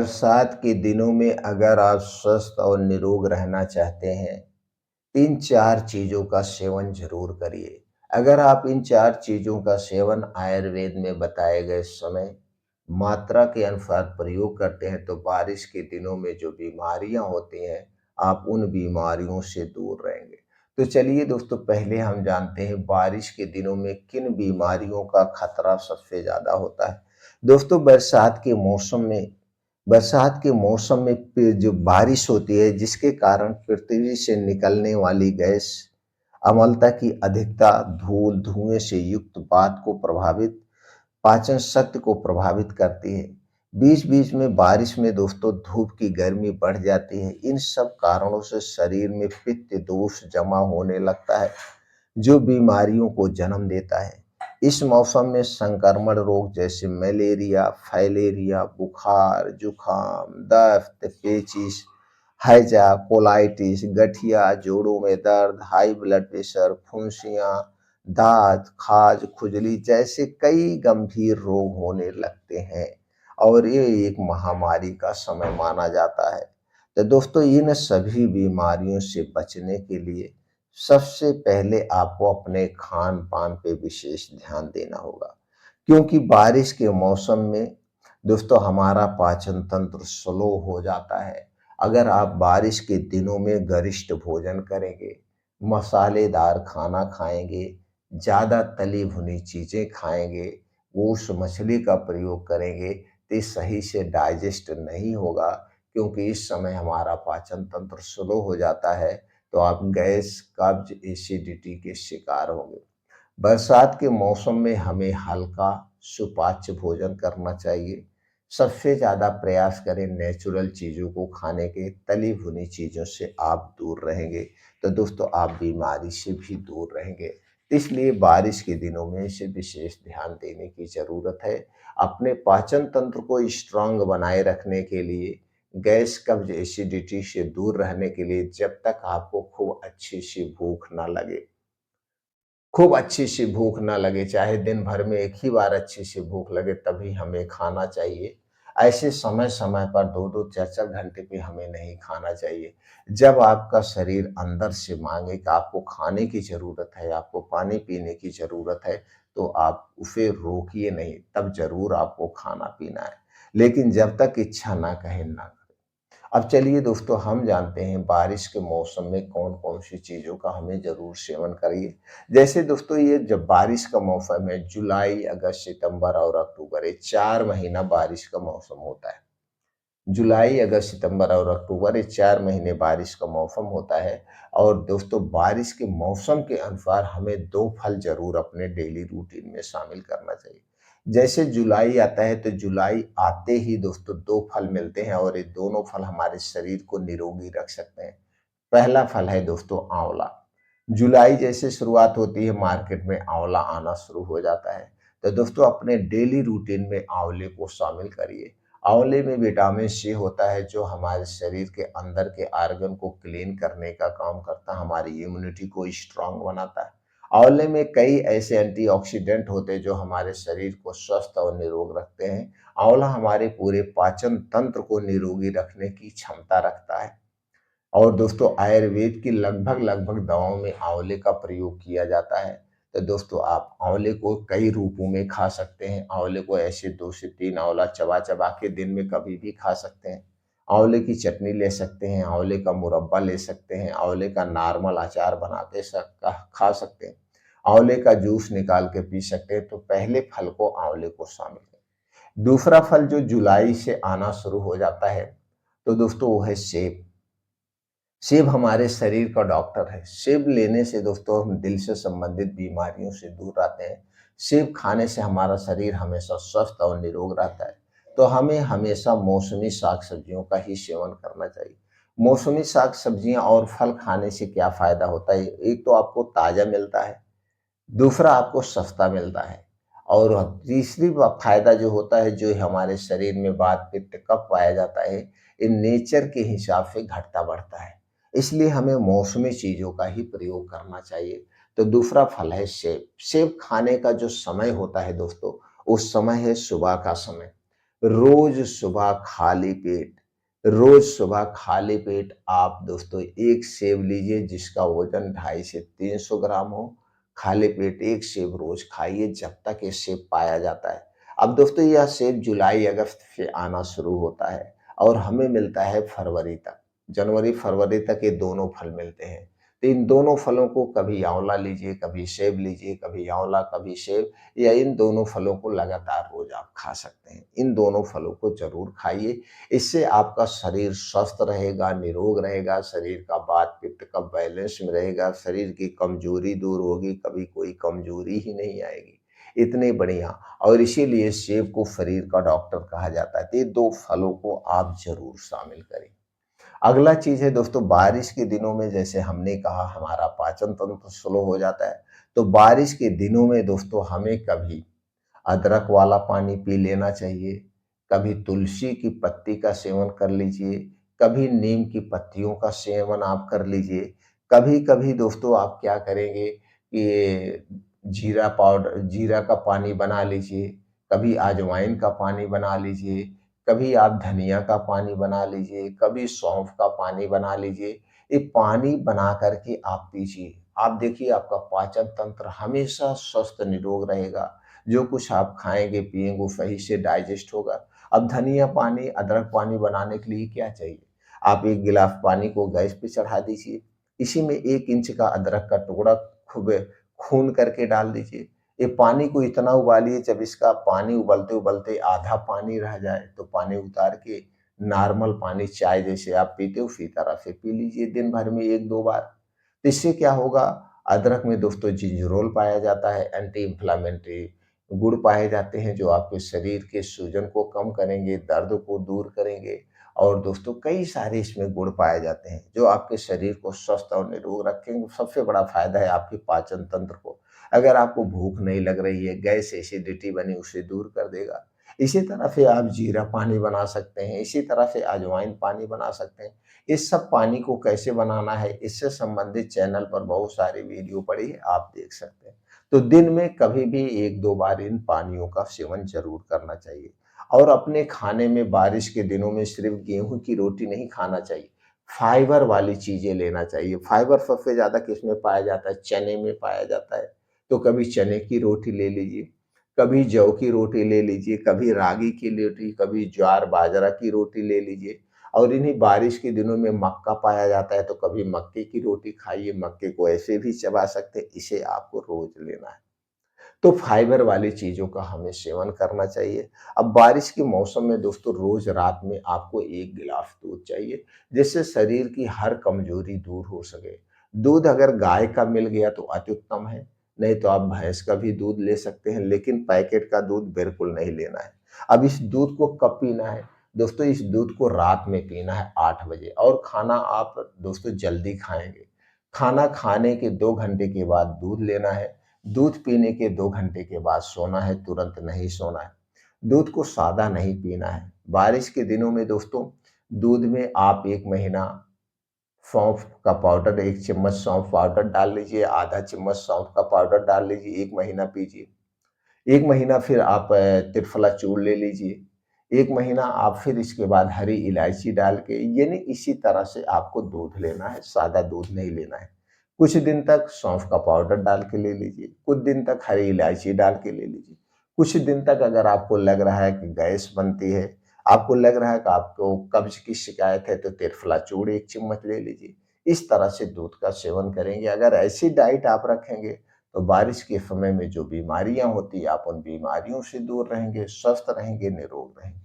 बरसात के दिनों में अगर आप स्वस्थ और निरोग रहना चाहते हैं, इन 4 चीज़ों का सेवन ज़रूर करिए। अगर आप इन 4 चीज़ों का सेवन आयुर्वेद में बताए गए समय, मात्रा के अनुसार प्रयोग करते हैं, तो बारिश के दिनों में जो बीमारियाँ होती हैं, आप उन बीमारियों से दूर रहेंगे। तो चलिए दोस्तों, पहले हम जानते हैं बारिश के दिनों में किन बीमारियों का खतरा सबसे ज़्यादा होता है। दोस्तों, बरसात के मौसम में जो बारिश होती है, जिसके कारण पृथ्वी से निकलने वाली गैस अम्लता की अधिकता धूल धुएं से युक्त पाचन शक्ति को प्रभावित करती है। बीच बीच में बारिश में दोस्तों धूप की गर्मी बढ़ जाती है। इन सब कारणों से शरीर में पित्त दोष जमा होने लगता है, जो बीमारियों को जन्म देता है। इस मौसम में संक्रमण रोग जैसे मलेरिया, फाइलेरिया, बुखार, जुखाम, दस्त, पेचिश, हैजा, कोलाइटिस, गठिया, जोड़ों में दर्द, हाई ब्लड प्रेशर, फुंसियाँ, दाँत, खाज, खुजली जैसे कई गंभीर रोग होने लगते हैं और ये एक महामारी का समय माना जाता है। तो दोस्तों, इन सभी बीमारियों से बचने के लिए सबसे पहले आपको अपने खान-पान पे विशेष ध्यान देना होगा, क्योंकि बारिश के मौसम में दोस्तों हमारा पाचन तंत्र स्लो हो जाता है। अगर आप बारिश के दिनों में गरिष्ठ भोजन करेंगे, मसालेदार खाना खाएँगे, ज़्यादा तली भुनी चीज़ें खाएँगे, गोश्त मछली का प्रयोग करेंगे, तो ये सही से डाइजेस्ट नहीं होगा, क्योंकि इस समय हमारा पाचन तंत्र स्लो हो जाता है, तो आप गैस, कब्ज, एसिडिटी के शिकार होंगे। बरसात के मौसम में हमें हल्का सुपाच्य भोजन करना चाहिए। सबसे ज़्यादा प्रयास करें नेचुरल चीज़ों को खाने के, तली भुनी चीज़ों से आप दूर रहेंगे, तो दोस्तों आप बीमारी से भी दूर रहेंगे। इसलिए बारिश के दिनों में इसे विशेष ध्यान देने की ज़रूरत है। अपने पाचन तंत्र को स्ट्रांग बनाए रखने के लिए, गैस, कब्ज, एसिडिटी से दूर रहने के लिए, जब तक आपको खूब अच्छी सी भूख ना लगे, चाहे दिन भर में एक ही बार अच्छी सी भूख लगे, तभी हमें खाना चाहिए। ऐसे समय-समय पर 2-2 4-4 घंटे पे हमें नहीं खाना चाहिए। जब आपका शरीर अंदर से माँगे कि आपको खाने की ज़रूरत है, आपको पानी पीने की ज़रूरत है, तो आप उसे रोकिए नहीं, तब ज़रूर आपको खाना-पीना है। लेकिन जब तक इच्छा ना कहे, ना करें। अब चलिए दोस्तों, हम जानते हैं बारिश के मौसम में कौन-कौन सी चीज़ों का हमें ज़रूर सेवन करिए। जैसे दोस्तों, ये जब बारिश का मौसम है, जुलाई, अगस्त, सितंबर और अक्टूबर, ये 4 महीना बारिश का मौसम होता है। जुलाई, अगस्त, सितंबर और अक्टूबर, ये 4 महीने बारिश का मौसम होता है। और दोस्तों, बारिश के मौसम के अनुसार हमें 2 फल ज़रूर अपने डेली रूटीन में शामिल करना चाहिए। जैसे जुलाई आता है, तो जुलाई आते ही दोस्तों 2 फल मिलते हैं और ये दोनों फल हमारे शरीर को निरोगी रख सकते हैं। पहला फल है दोस्तों आंवला। जुलाई जैसे शुरुआत होती है, मार्केट में आंवला आना शुरू हो जाता है। तो दोस्तों, अपने डेली रूटीन में आंवले को शामिल करिए। आंवले में विटामिन सी होता है, जो हमारे शरीर के अंदर के ऑर्गन को क्लीन करने का काम करता है, हमारी इम्यूनिटी को स्ट्रांग बनाता है। आंवले में कई ऐसे एंटीऑक्सीडेंट होते हैं जो हमारे शरीर को स्वस्थ और निरोग रखते हैं। आंवला हमारे पूरे पाचन तंत्र को निरोगी रखने की क्षमता रखता है। और दोस्तों, आयुर्वेद की लगभग-लगभग दवाओं में आंवले का प्रयोग किया जाता है। तो दोस्तों, आप आंवले को कई रूपों में खा सकते हैं। आंवले को ऐसे 2 से 3 आंवला चबा-चबा के दिन में कभी भी खा सकते हैं। आंवले की चटनी ले सकते हैं, आंवले का मुरब्बा ले सकते हैं, आंवले का नॉर्मल अचार बना के खा सकते हैं। आंवले का जूस निकाल के पी सकते हैं। तो पहले फल को आंवले को शामिल करें। दूसरा फल जो जुलाई से आना शुरू हो जाता है, तो दोस्तों वो है सेब। सेब हमारे शरीर का डॉक्टर है। सेब लेने से दोस्तों हम दिल से संबंधित बीमारियों से दूर रहते हैं। सेब खाने से हमारा शरीर हमेशा स्वस्थ और निरोग रहता है। तो हमें हमेशा मौसमी साग-सब्जियों का ही सेवन करना चाहिए। मौसमी साग-सब्जियाँ और फल खाने से क्या फ़ायदा होता है? एक तो आपको ताज़ा मिलता है, दूसरा आपको सस्ता मिलता है और तीसरी फायदा जो होता है, जो हमारे शरीर में वात पित्त कफ पाया जाता है, ये नेचर के हिसाब से घटता बढ़ता है। इसलिए हमें मौसमी चीज़ों का ही प्रयोग करना चाहिए। तो दूसरा फल है सेब। सेब खाने का जो समय होता है दोस्तों, उस समय है सुबह का समय। रोज सुबह खाली पेट रोज सुबह खाली पेट आप दोस्तों एक सेब लीजिए जिसका वजन 250 से 300 ग्राम हो। खाली पेट एक सेब रोज खाइए जब तक ये सेब पाया जाता है। अब दोस्तों यह सेब जुलाई अगस्त से आना शुरू होता है और हमें मिलता है फरवरी तक। जनवरी फरवरी तक ये दोनों फल मिलते हैं। तो इन दोनों फलों को कभी आंवला लीजिए, कभी सेब लीजिए, कभी आंवला, कभी सेब, या इन दोनों फलों को लगातार रोज आप खा सकते हैं। इन दोनों फलों को ज़रूर खाइए। इससे आपका शरीर स्वस्थ रहेगा, निरोग रहेगा, शरीर का वात-पित्त का बैलेंस में रहेगा, शरीर की कमज़ोरी दूर होगी, कभी कोई कमज़ोरी ही नहीं आएगी। इतने बढ़िया, और इसीलिए सेब को शरीर का डॉक्टर कहा जाता है। तो ये 2 फलों को आप ज़रूर शामिल करें। अगला चीज़ है दोस्तों, बारिश के दिनों में जैसे हमने कहा हमारा पाचन तंत्र स्लो हो जाता है, तो बारिश के दिनों में दोस्तों हमें कभी अदरक वाला पानी पी लेना चाहिए, कभी तुलसी की पत्ती का सेवन कर लीजिए, कभी नीम की पत्तियों का सेवन आप कर लीजिए। कभी-कभी दोस्तों आप क्या करेंगे कि जीरा का पानी बना लीजिए, कभी अजवाइन का पानी बना लीजिए, कभी आप धनिया का पानी बना लीजिए, कभी सौंफ का पानी बना लीजिए। ये पानी बना कर के आप पीजिए। आप देखिए आपका पाचन तंत्र हमेशा स्वस्थ निरोग रहेगा। जो कुछ आप खाएँगे, पिएँगे वो सही से डाइजेस्ट होगा। अब धनिया पानी, अदरक पानी बनाने के लिए क्या चाहिए? आप 1 गिलास पानी को गैस पे चढ़ा दीजिए, इसी में 1 इंच का अदरक का टुकड़ा खूब खून करके डाल दीजिए। ये पानी को इतना उबालिए जब इसका पानी उबलते-उबलते आधा पानी रह जाए, तो पानी उतार के नॉर्मल पानी चाय जैसे आप पीते हो उसी तरह से पी लीजिए दिन भर में 1-2 बार। तो इससे क्या होगा, अदरक में दोस्तों जिंजरोल पाया जाता है, एंटी इन्फ्लेमेटरी गुण पाए जाते हैं जो आपके शरीर के सूजन को कम करेंगे, दर्द को दूर करेंगे, और दोस्तों कई सारे इसमें गुण पाए जाते हैं जो आपके शरीर को स्वस्थ और निरोग रखेंगे। सबसे बड़ा फायदा है आपके पाचन तंत्र को। अगर आपको भूख नहीं लग रही है, गैस एसिडिटी बनी उसे दूर कर देगा। इसी तरह से आप जीरा पानी बना सकते हैं, इसी तरह से अजवाइन पानी बना सकते हैं। इस सब पानी को कैसे बनाना है इससे संबंधित चैनल पर बहुत सारी वीडियो पड़ी है, आप देख सकते हैं। तो दिन में कभी भी 1-2 बार इन पानियों का सेवन ज़रूर करना चाहिए। और अपने खाने में बारिश के दिनों में सिर्फ़ गेहूँ की रोटी नहीं खाना चाहिए, फाइबर वाली चीज़ें लेना चाहिए। फाइबर सबसे ज़्यादा किसमें पाया जाता है? चने में पाया जाता है। तो कभी चने की रोटी ले लीजिए, कभी जौ की रोटी ले लीजिए, कभी रागी की रोटी, कभी ज्वार बाजरा की रोटी ले लीजिए। और इन्हीं बारिश के दिनों में मक्का पाया जाता है, तो कभी मक्के की रोटी खाइए, मक्के को ऐसे भी चबा सकते हैं, इसे आपको रोज़ लेना है। तो फाइबर वाली चीज़ों का हमें सेवन करना चाहिए। अब बारिश के मौसम में दोस्तों रोज़ रात में आपको 1 गिलास दूध चाहिए, जिससे शरीर की हर कमज़ोरी दूर हो सके। दूध अगर गाय का मिल गया तो अति उत्तम है, नहीं तो आप भैंस का भी दूध ले सकते हैं, लेकिन पैकेट का दूध बिल्कुल नहीं लेना है। अब इस दूध को कब पीना है? दोस्तों इस दूध को रात में पीना है 8 बजे, और खाना आप दोस्तों जल्दी खाएँगे। खाना खाने के 2 घंटे के बाद दूध लेना है। दूध पीने के 2 घंटे के बाद सोना है, तुरंत नहीं सोना है। दूध को सादा नहीं पीना है। बारिश के दिनों में दोस्तों दूध में आप 1 महीना सौंफ का पाउडर, 1 चम्मच सौंफ पाउडर डाल लीजिए, आधा चम्मच सौंफ का पाउडर डाल लीजिए, 1 महीना पीजिए। 1 महीना फिर आप त्रिफला चूर्ण ले लीजिए। 1 महीना आप फिर इसके बाद हरी इलायची डाल के, यानी इसी तरह से आपको दूध लेना है, सादा दूध नहीं लेना है। कुछ दिन तक सौंफ का पाउडर डाल के ले लीजिए, कुछ दिन तक हरी इलायची डाल के ले लीजिए। कुछ दिन तक अगर आपको लग रहा है कि गैस बनती है, आपको लग रहा है कि आपको कब्ज़ की शिकायत है, तो त्रिफला चूर्ण 1 चम्मच ले लीजिए। इस तरह से दूध का सेवन करेंगे। अगर ऐसी डाइट आप रखेंगे तो बारिश के समय में जो बीमारियाँ होती हैं, आप उन बीमारियों से दूर रहेंगे, स्वस्थ रहेंगे, निरोग रहेंगे।